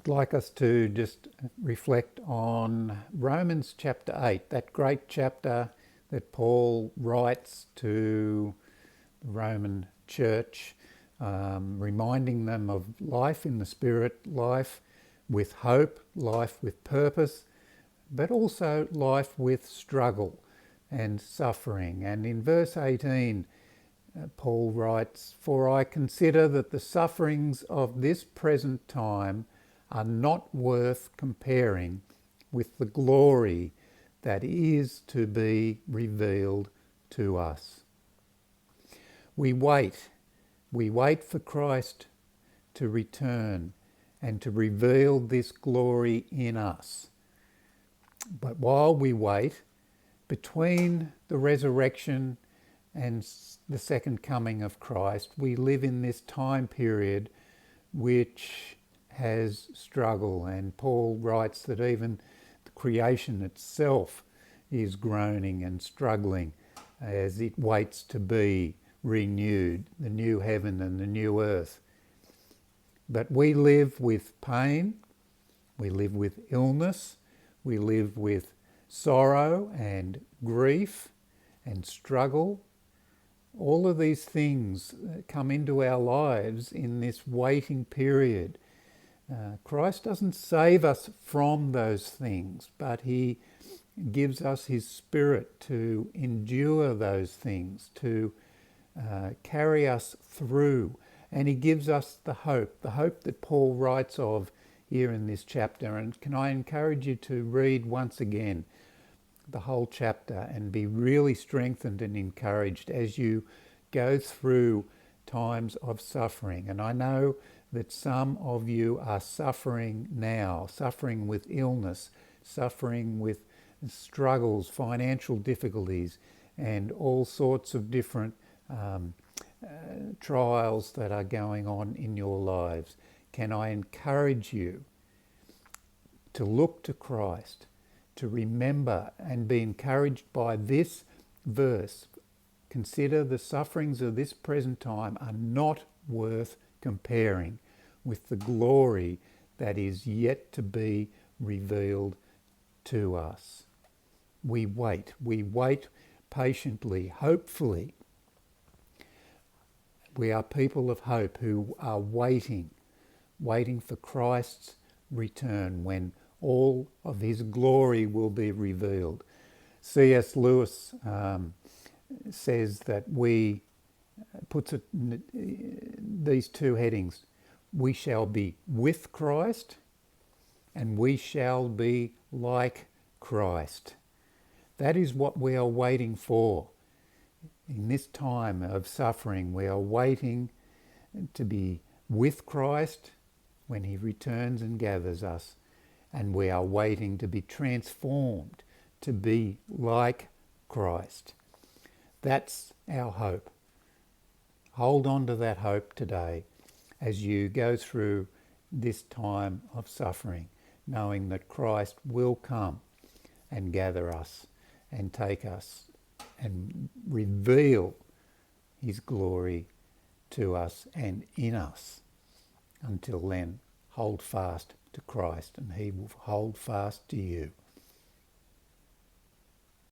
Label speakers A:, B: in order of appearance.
A: I'd like us to just reflect on Romans chapter 8, that great chapter that Paul writes to the Roman church, reminding them of life in the Spirit, life with hope, life with purpose, but also life with struggle and suffering. And in verse 18, Paul writes, "For I consider that the sufferings of this present time are not worth comparing with the glory that is to be revealed to us." We wait for Christ to return and to reveal this glory in us. But while we wait, between the resurrection and the second coming of Christ, we live in this time period which has struggle, and Paul writes that even the creation itself is groaning and struggling as it waits to be renewed, the new heaven and the new earth. But we live with pain, we live with illness, we live with sorrow and grief and struggle. All of these things come into our lives in this waiting period. Christ doesn't save us from those things, but he gives us his Spirit to endure those things, to carry us through. And he gives us the hope that Paul writes of here in this chapter. And can I encourage you to read once again the whole chapter and be really strengthened and encouraged as you go through times of suffering. And I know that some of you are suffering now, suffering with illness, suffering with struggles, financial difficulties, and all sorts of different trials that are going on in your lives. Can I encourage you to look to Christ, to remember and be encouraged by this verse? Consider the sufferings of this present time are not worth comparing with the glory that is yet to be revealed to us. We wait patiently, hopefully. We are people of hope who are waiting for Christ's return when all of his glory will be revealed. C.S. Lewis says that puts it in these two headings: we shall be with Christ and we shall be like Christ. That is what we are waiting for. In this time of suffering, we are waiting to be with Christ when he returns and gathers us, and we are waiting to be transformed to be like Christ. That's our hope. Hold on to that hope today as you go through this time of suffering, knowing that Christ will come and gather us and take us and reveal his glory to us and in us. Until then, hold fast to Christ and he will hold fast to you.